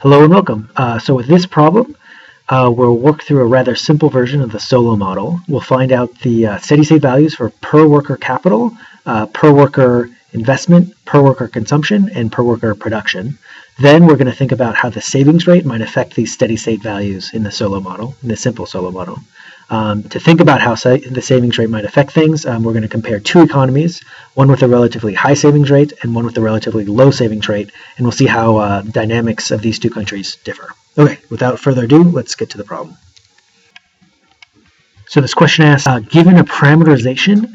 Hello and welcome. So with this problem, we'll work through a rather simple version of the Solow model. We'll find out the steady-state values for per worker capital, per worker investment, per worker consumption, and per worker production. Then we're going to think about how the savings rate might affect these steady-state values in the Solow model, in the simple Solow model. To think about how the savings rate might affect things, we're going to compare two economies, one with a relatively high savings rate and one with a relatively low savings rate, and we'll see how dynamics of these two countries differ. Okay, without further ado, let's get to the problem. So this question asks, given a parameterization,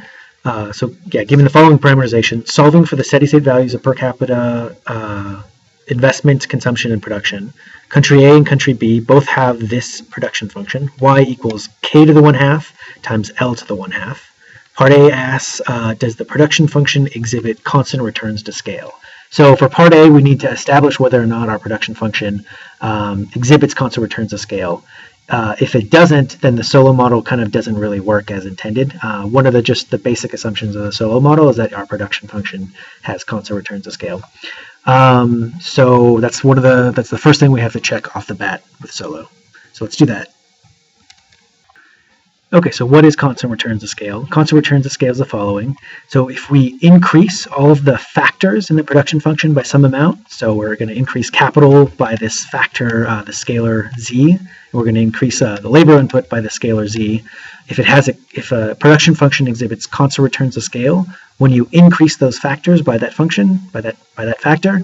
given the following parameterization, solving for the steady-state values of per capita investment, consumption, and production. Country A and country B both have this production function, y equals k to the 1/2 times L to the 1/2. Part A asks, does the production function exhibit constant returns to scale? So for part A, we need to establish whether or not our production function exhibits constant returns to scale. If it doesn't, then the Solow model kind of doesn't really work as intended. One of the basic assumptions of the Solow model is that our production function has constant returns to scale. So that's the first thing we have to check off the bat with Solow. So let's do that. Okay, so what is constant returns to scale? Constant returns to scale is the following. So if we increase all of the factors in the production function by some amount, so we're going to increase capital by this factor, the scalar z, and we're going to increase the labor input by the scalar z. If a production function exhibits constant returns to scale, when you increase those factors by that function, by that factor,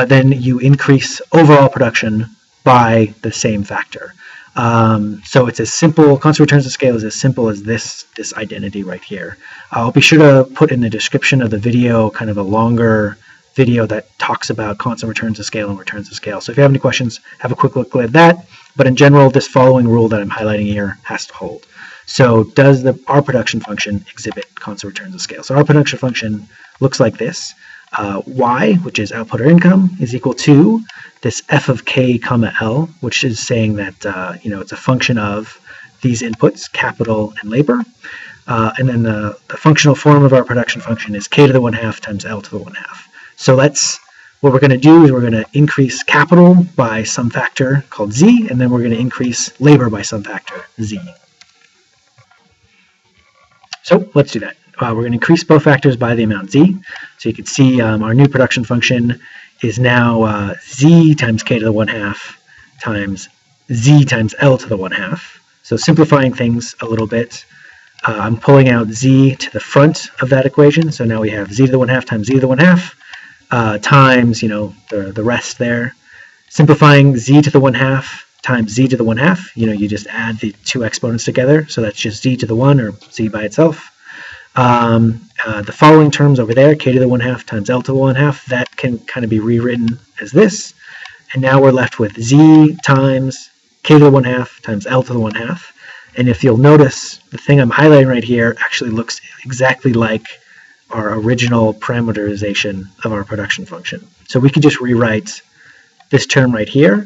then you increase overall production by the same factor. So it's as simple, constant returns to scale is as simple as this identity right here. I'll be sure to put in the description of the video kind of a longer video that talks about constant returns to scale and returns to scale. So if you have any questions, have a quick look at that. But in general, this following rule that I'm highlighting here has to hold. So does our production function exhibit constant returns to scale? So our production function looks like this. Y, which is output or income, is equal to this f of k comma L, which is saying that it's a function of these inputs, capital and labor. And then the functional form of our production function is k to the 1/2 times L to the 1/2. So what we're going to do is we're going to increase capital by some factor called z, and then we're going to increase labor by some factor, z. So let's do that. We're going to increase both factors by the amount z. So you can see our new production function is now z times k to the 1/2 times z times L to the 1/2. So simplifying things a little bit, I'm pulling out z to the front of that equation. So now we have z to the 1/2 times z to the 1/2 times, the rest there. Simplifying z to the 1/2 times z to the 1/2, you just add the two exponents together. So that's just z to the 1 or z by itself. The following terms over there, k to the 1/2 times L to the 1/2, that can kind of be rewritten as this. And now we're left with z times k to the 1/2 times L to the 1/2. And if you'll notice, the thing I'm highlighting right here actually looks exactly like our original parameterization of our production function. So we could just rewrite this term right here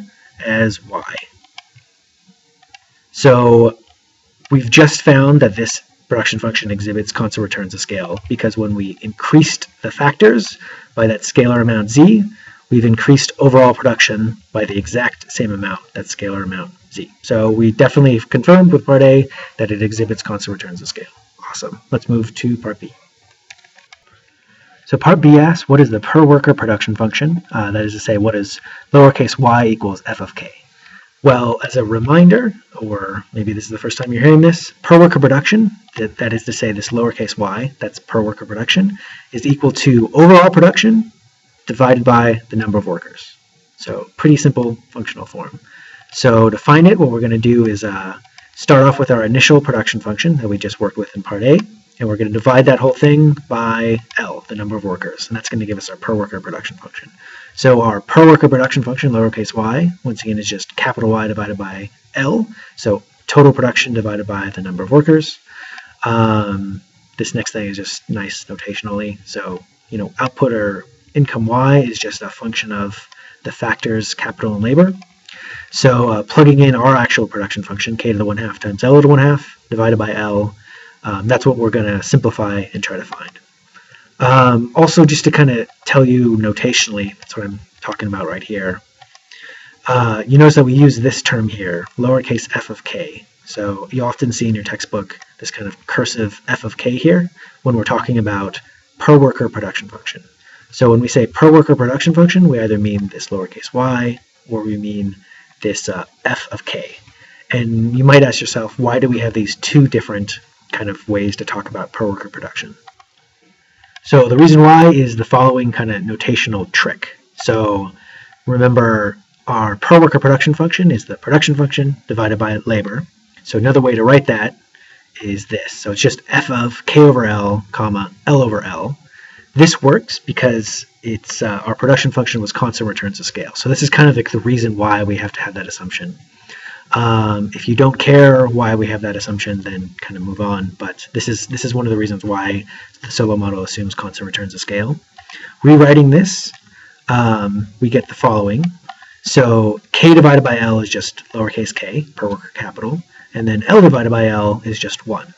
as y. So we've just found that this production function exhibits constant returns to scale because when we increased the factors by that scalar amount z, we've increased overall production by the exact same amount, that scalar amount z. So we definitely confirmed with part A that it exhibits constant returns to scale. Awesome. Let's move to part B. So part B asks, what is the per worker production function? That is to say, what is lowercase y equals f of k? Well, as a reminder, or maybe this is the first time you're hearing this, per worker production, that is to say this lowercase y, that's per worker production, is equal to overall production divided by the number of workers. So pretty simple functional form. So to find it, what we're going to do is start off with our initial production function that we just worked with in part A, and we're going to divide that whole thing by L, the number of workers, and that's going to give us our per worker production function. So our per worker production function, lowercase y, once again is just capital Y divided by L, so total production divided by the number of workers. This next thing is just nice notationally, so output or income y is just a function of the factors capital and labor. So plugging in our actual production function, k to the 1/2 times L to the 1/2 divided by L, that's what we're going to simplify and try to find. Also, just to kind of tell you notationally, that's what I'm talking about right here. you notice that we use this term here, lowercase f of k. So you often see in your textbook this kind of cursive f of k here when we're talking about per worker production function. So when we say per worker production function, we either mean this lowercase y or we mean this f of k. And you might ask yourself, why do we have these two different kind of ways to talk about per worker production? So the reason why is the following kind of notational trick. So remember, our per worker production function is the production function divided by labor. So another way to write that is this. So it's just f of k over l, comma, l over l. This works because it's our production function was constant returns to scale. So this is kind of like the reason why we have to have that assumption. If you don't care why we have that assumption, then kind of move on. But this is one of the reasons why the Solow model assumes constant returns to scale. Rewriting this, we get the following. So k divided by l is just lowercase k, per worker capital, and then l divided by l is just 1.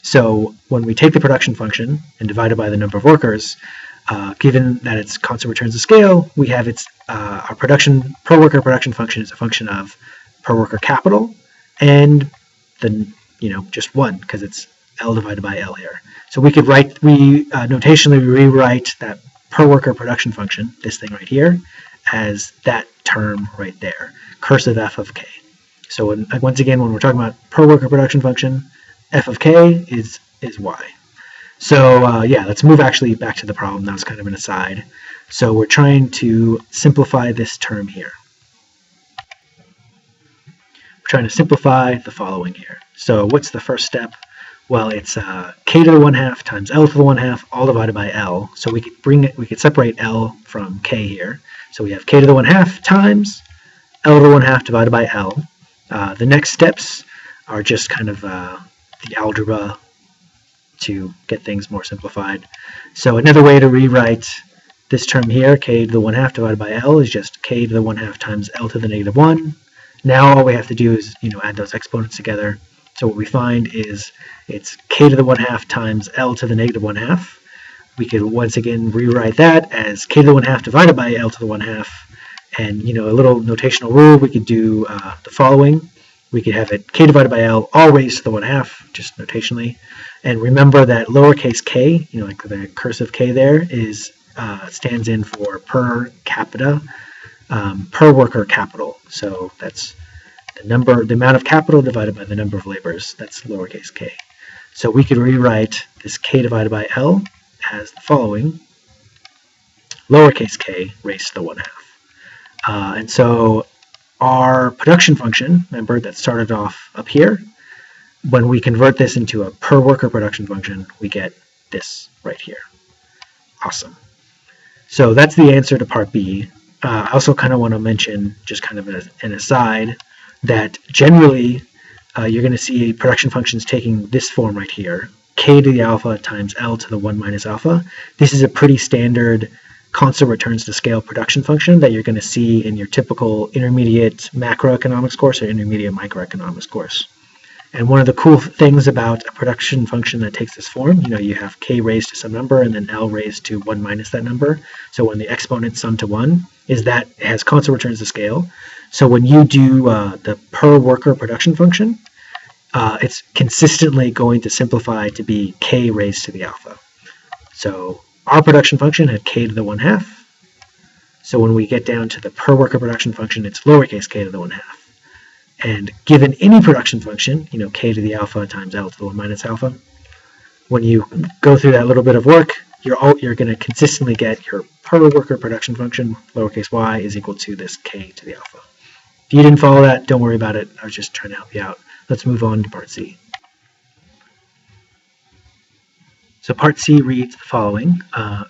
So when we take the production function and divide it by the number of workers, given that it's constant returns to scale, we have our per worker production function is a function of per worker capital and then just 1 because it's l divided by l here. So we could notationally rewrite that per worker production function, this thing right here, as that term right there, cursive f of k. So once again, when we're talking about per worker production function, f of k is y. So yeah, let's move actually back to the problem. That was kind of an aside. So we're trying to simplify this term here. We're trying to simplify the following here. So what's the first step? Well, it's k to the 1/2 times l to the 1/2 all divided by l. So we could separate l from k here. So we have k to the 1/2 times l to the 1/2 divided by l. The next steps are just kind of the algebra to get things more simplified. So another way to rewrite this term here, k to the 1/2 divided by l, is just k to the 1/2 times l to the -1. Now all we have to do is add those exponents together. So what we find is it's k to the 1/2 times l to the -1/2. We could once again rewrite that as k to the 1/2 divided by l to the 1/2. And a little notational rule, we could do the following. We could have it k divided by l all raised to the 1/2, just notationally. And remember that lowercase k, like the cursive k there, stands in for per capita, per worker capital. So that's the amount of capital divided by the number of labors. That's lowercase k. So we could rewrite this k divided by l as the following: lowercase k raised to the 1/2. And so our production function, remember, that started off up here, when we convert this into a per worker production function, we get this right here. Awesome. So that's the answer to part B. I also kind of want to mention, just kind of an aside, that generally you're going to see production functions taking this form right here, k to the alpha times l to the 1 minus alpha. This is a pretty standard constant returns to scale production function that you're going to see in your typical intermediate macroeconomics course or intermediate microeconomics course. And one of the cool things about a production function that takes this form, you have k raised to some number and then l raised to 1 minus that number. So when the exponents sum to 1, is that it has constant returns to scale. So when you do the per worker production function, it's consistently going to simplify to be k raised to the alpha. So our production function had k to the 1/2. So when we get down to the per worker production function, it's lowercase k to the 1/2. And given any production function, k to the alpha times l to the 1 minus alpha, when you go through that little bit of work, you're going to consistently get your per worker production function, lowercase y, is equal to this k to the alpha. If you didn't follow that, don't worry about it. I was just trying to help you out. Let's move on to part C. So part C reads the following.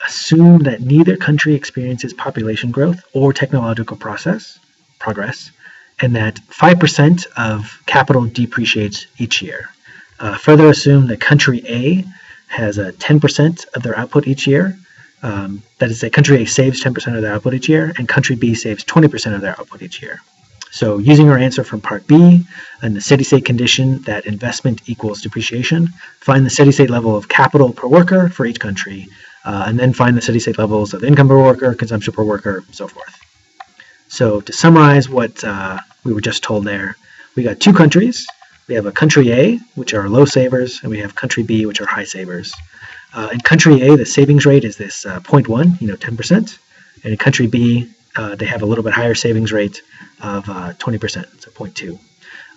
Assume that neither country experiences population growth or technological progress, and that 5% of capital depreciates each year. Further assume that country A has a 10% of their output each year. That is, country A saves 10% of their output each year, and country B saves 20% of their output each year. So using our answer from part B and the steady-state condition that investment equals depreciation, find the steady-state level of capital per worker for each country, and then find the steady-state levels of income per worker, consumption per worker, and so forth. So to summarize what we were just told there, we got two countries. We have a country A, which are low savers, and we have country B, which are high savers. In country A, the savings rate is this 0.1, 10%. And in country B, they have a little bit higher savings rate of 20%, so 0.2.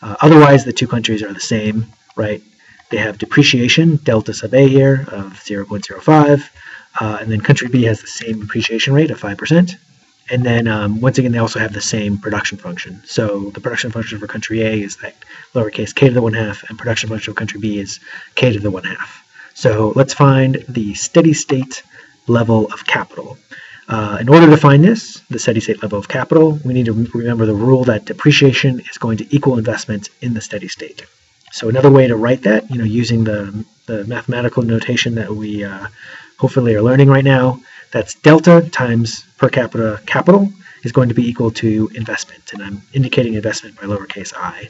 Otherwise, the two countries are the same, right? They have depreciation, delta sub A here, of 0.05. And then country B has the same depreciation rate of 5%. And then, once again, they also have the same production function. So the production function for country A is that lowercase k to the 1/2, and production function for country B is k to the 1/2. So let's find the steady state level of capital. In order to find this, the steady state level of capital, we need to remember the rule that depreciation is going to equal investment in the steady state. So another way to write that, using the mathematical notation that we hopefully are learning right now, that's delta times per capita capital is going to be equal to investment, and I'm indicating investment by lowercase I.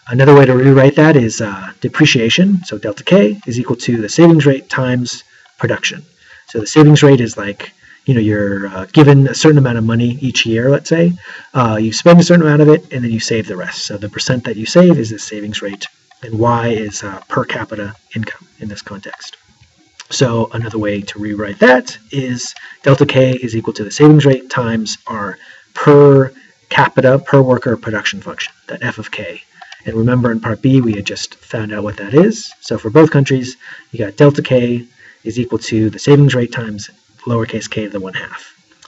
Another way to rewrite that is depreciation, so delta K is equal to the savings rate times production. So the savings rate is like, you're given a certain amount of money each year, let's say. You spend a certain amount of it, and then you save the rest. So the percent that you save is the savings rate, and Y is per capita income in this context. So another way to rewrite that is delta K is equal to the savings rate times our per capita, per worker production function, that F of K. And remember in part B, we had just found out what that is. So for both countries, you got delta K is equal to the savings rate times lowercase k to the 1/2.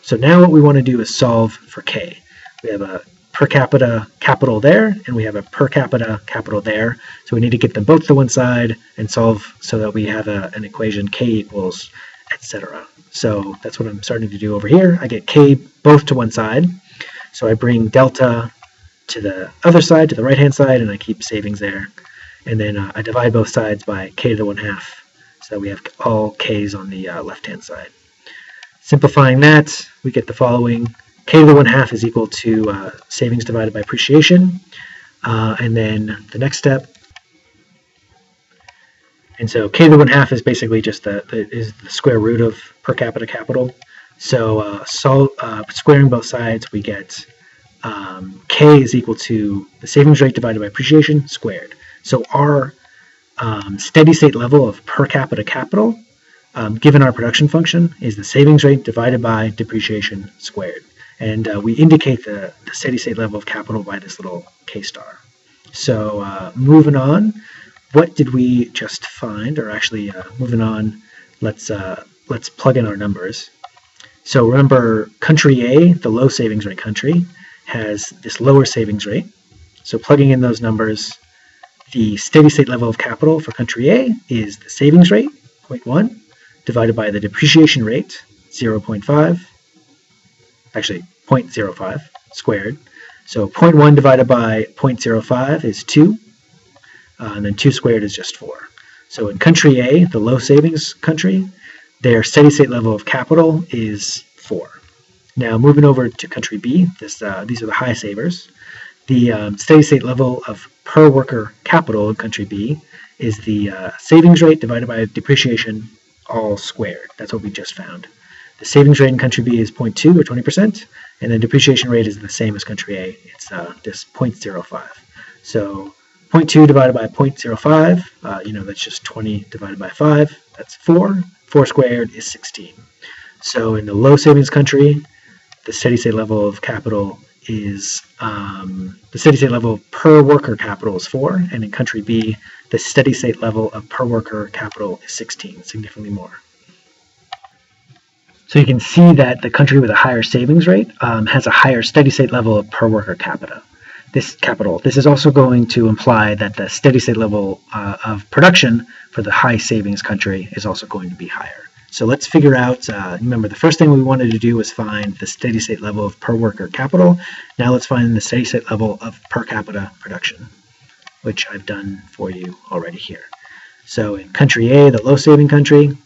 So now what we want to do is solve for K. We have a per capita capital there, and we have a per capita capital there. So we need to get them both to one side and solve so that we have an equation K equals, etc. So that's what I'm starting to do over here. I get K both to one side. So I bring delta to the other side, to the right-hand side, and I keep savings there. And then I divide both sides by k to the 1/2, so that we have all k's on the left-hand side. Simplifying that, we get the following. K to the 1/2 is equal to savings divided by depreciation. And then the next step. And so K to the 1/2 is basically just the square root of per capita capital. So squaring both sides, we get K is equal to the savings rate divided by depreciation squared. So our steady state level of per capita capital, given our production function, is the savings rate divided by depreciation squared. And we indicate the steady state level of capital by this little K star. So moving on, what did we just find? Or actually, moving on, let's plug in our numbers. So remember, country A, the low savings rate country, has this lower savings rate. So plugging in those numbers, the steady state level of capital for country A is the savings rate, 0.1, divided by the depreciation rate, 0.5, actually 0.05 squared. So 0.1 divided by 0.05 is 2, and then 2 squared is just 4. So in country A, the low savings country, their steady state level of capital is 4. Now moving over to country B, these are the high savers. The steady state level of per worker capital in country B is the savings rate divided by depreciation all squared. That's what we just found. The savings rate in country B is 0.2 or 20%, and the depreciation rate is the same as country A. It's this 0.05. So 0.2 divided by 0.05, that's just 20 divided by 5. That's 4. 4 squared is 16. So in the low savings country, the steady state level of capital is, the steady state level per worker capital is 4, and in country B, the steady state level of per worker capital is 16, significantly more. So you can see that the country with a higher savings rate has a higher steady state level of per worker capita. This is also going to imply that the steady state level of production for the high savings country is also going to be higher. So let's figure out, remember the first thing we wanted to do was find the steady state level of per worker capital. Now let's find the steady state level of per capita production, which I've done for you already here. So in country A, the low saving country,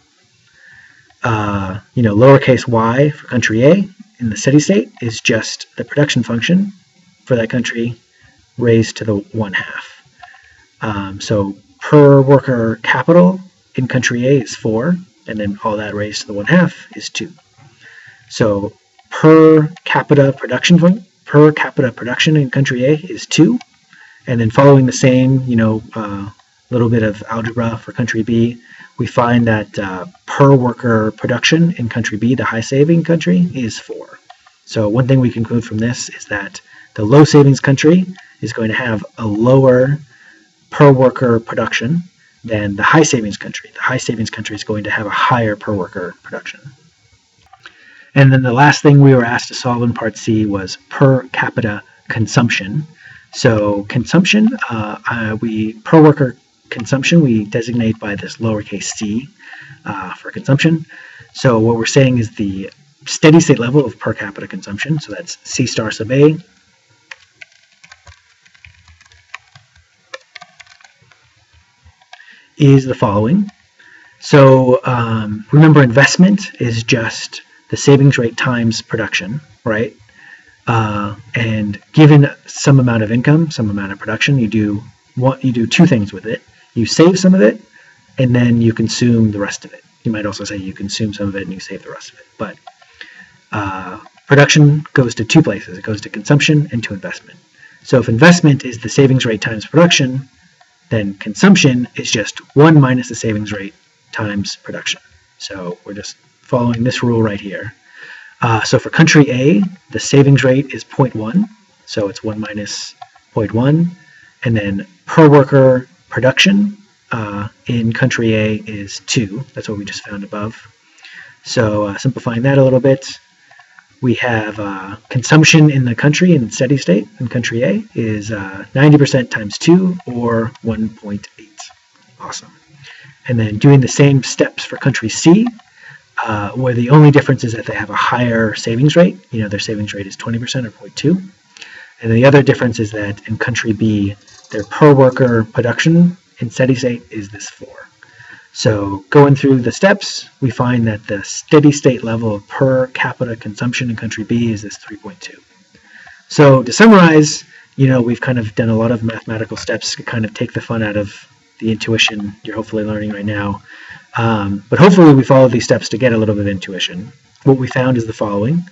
lowercase y for country A in the steady state is just the production function for that country raised to the 1/2. So per worker capital in country A is 4, and then all that raised to the 1/2 is 2. So per capita per capita production in country A is 2. And then following the same, little bit of algebra for country B, we find that per worker production in country B, the high saving country, is 4. So one thing we conclude from this is that the low savings country is going to have a lower per worker production than the high savings country. The high savings country is going to have a higher per worker production. And then the last thing we were asked to solve in part C was per capita consumption. So consumption, per worker consumption, we designate by this lowercase c for consumption. So what we're saying is the steady state level of per capita consumption, so that's C star sub A, is the following. So remember, investment is just the savings rate times production, right? And given some amount of income, some amount of production, you do two things with it. You save some of it, and then you consume the rest of it. You might also say you consume some of it and you save the rest of it. But production goes to two places. It goes to consumption and to investment. So if investment is the savings rate times production, then consumption is just 1 minus the savings rate times production. So we're just following this rule right here. So for country A, the savings rate is 0.1, so it's 1 minus 0.1, and then per worker production in country A is 2. That's what we just found above. So simplifying that a little bit, we have consumption in the country in steady state in country A is 90% times 2, or 1.8. Awesome. And then doing the same steps for country C, where the only difference is that they have a higher savings rate. Their savings rate is 20% or 0.2. And the other difference is that in country B, their per worker production in steady state is this 4. So going through the steps, we find that the steady state level of per capita consumption in country B is this 3.2. So to summarize, we've kind of done a lot of mathematical steps to kind of take the fun out of the intuition you're hopefully learning right now. But hopefully we followed these steps to get a little bit of intuition. What we found is the following.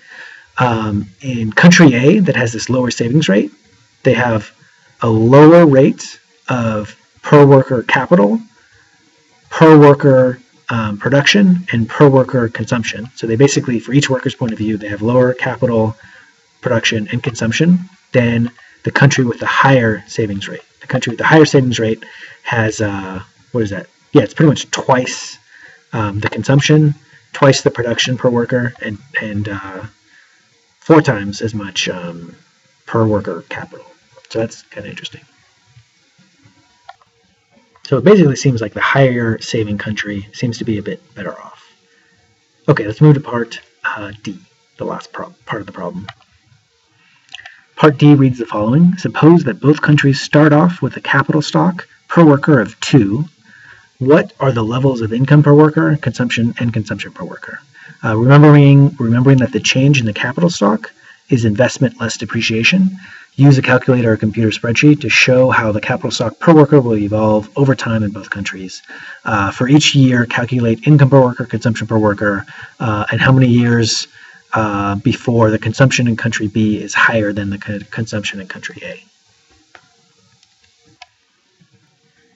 In country A that has this lower savings rate, they have a lower rate of per worker capital, per worker production, and per worker consumption. So they basically, for each worker's point of view, they have lower capital, production, and consumption than the country with the higher savings rate. The country with the higher savings rate has, what is that? Yeah, it's pretty much twice the consumption, twice the production per worker, and 4 times as much per worker capital. So that's kind of interesting. So it basically seems like the higher saving country seems to be a bit better off. Okay, let's move to part D, the last part of the problem. Part D reads the following. Suppose that both countries start off with a capital stock per worker of 2. What are the levels of income per worker, consumption, and consumption per worker? Remembering that the change in the capital stock is investment less depreciation, use a calculator or computer spreadsheet to show how the capital stock per worker will evolve over time in both countries. For each year, calculate income per worker, consumption per worker, and how many years before the consumption in country B is higher than the consumption in country A.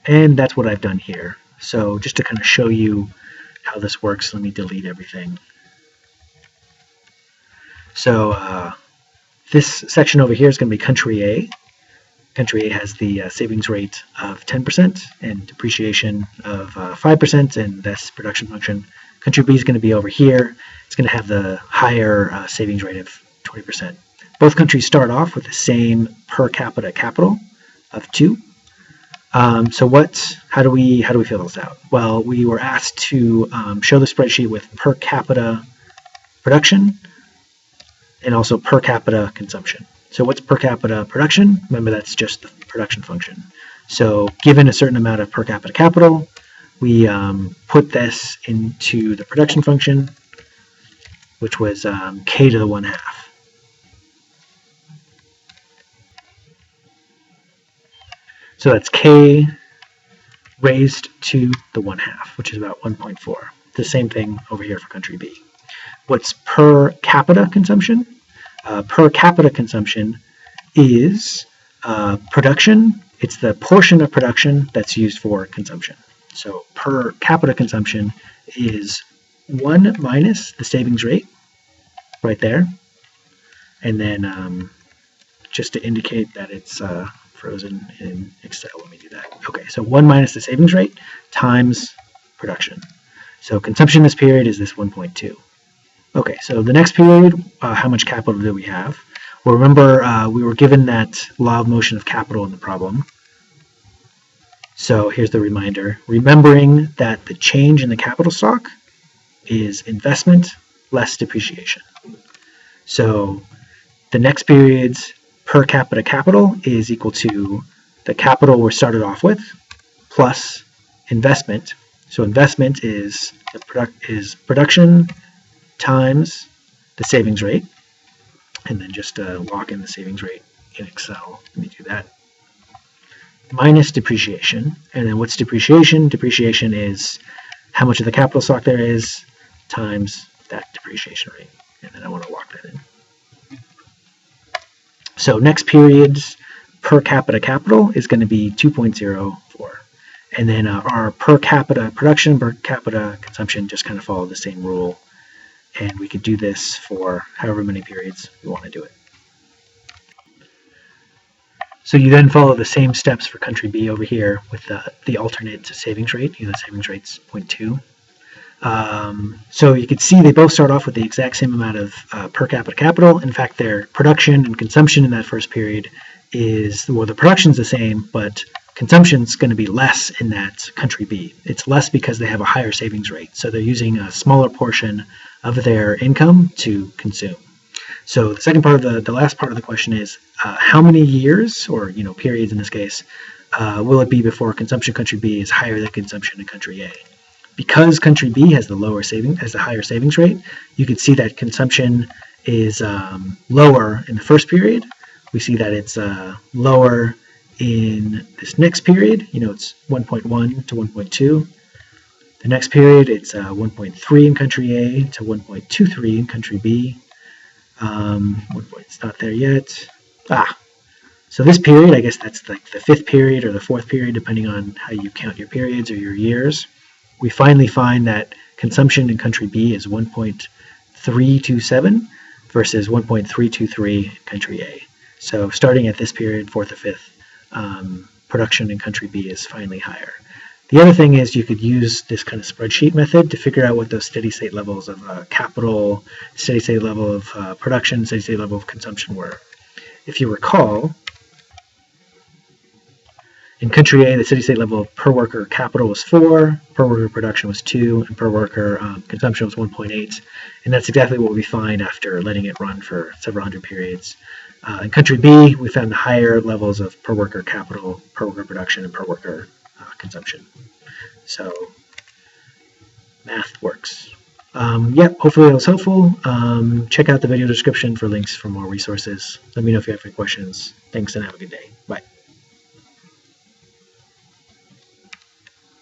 And that's what I've done here. So just to kind of show you how this works, let me delete everything. So this section over here is going to be country A. Country A has the savings rate of 10% and depreciation of 5% and this production function. Country B is going to be over here. It's going to have the higher savings rate of 20%. Both countries start off with the same per capita capital of 2. So how do we fill this out? Well, we were asked to show the spreadsheet with per capita production and also per capita consumption. So what's per capita production? Remember, that's just the production function. So given a certain amount of per capita capital, we put this into the production function, which was k to the 1/2. So that's k raised to the 1/2, which is about 1.4. The same thing over here for country B. What's per capita consumption? Per capita consumption is production. It's the portion of production that's used for consumption. So per capita consumption is 1 minus the savings rate, right there. And then just to indicate that it's frozen in Excel, let me do that. Okay, so 1 minus the savings rate times production. So consumption this period is this 1.2. Okay, so the next period, how much capital do we have? Well, remember, we were given that law of motion of capital in the problem. So here's the reminder. Remembering that the change in the capital stock is investment less depreciation. So the next period's per capita capital is equal to the capital we're started off with plus investment. So investment is production times the savings rate. And then just lock in the savings rate in Excel. Let me do that. Minus depreciation. And then what's depreciation? Depreciation is how much of the capital stock there is times that depreciation rate. And then I want to lock that in. So next period's per capita capital is going to be 2.04. And then our per capita production, per capita consumption just kind of follow the same rule. And we could do this for however many periods we want to do it. So you then follow the same steps for country B over here with the alternate savings rate. The savings rate's 0.2. So you can see they both start off with the exact same amount of per capita capital. In fact, their production and consumption in that first period is, well, the production's the same, but consumption's going to be less in that country B. It's less because they have a higher savings rate. So they're using a smaller portion of their income to consume. So the second part of the last part of the question is how many years, or periods in this case, will it be before consumption country B is higher than consumption in country A? Because country B has the higher savings rate, you can see that consumption is lower in the first period. We see that it's lower in this next period. It's 1.1 to 1.2. The next period, it's 1.3 in country A to 1.23 in country B. It's not there yet. So this period, I guess that's like the fifth period or the fourth period, depending on how you count your periods or your years. We finally find that consumption in country B is 1.327 versus 1.323 in country A. So starting at this period, fourth or fifth, production in country B is finally higher. The other thing is you could use this kind of spreadsheet method to figure out what those steady state levels of capital, steady state level of production, steady state level of consumption were. If you recall, in country A, the steady state level of per worker capital was 4, per worker production was 2, and per worker consumption was 1.8. And that's exactly what we find after letting it run for several hundred periods. In country B, we found higher levels of per worker capital, per worker production, and per worker consumption. So math works. Hopefully that was helpful. Check out the video description for links for more resources. Let me know if you have any questions. Thanks and have a good day. Bye.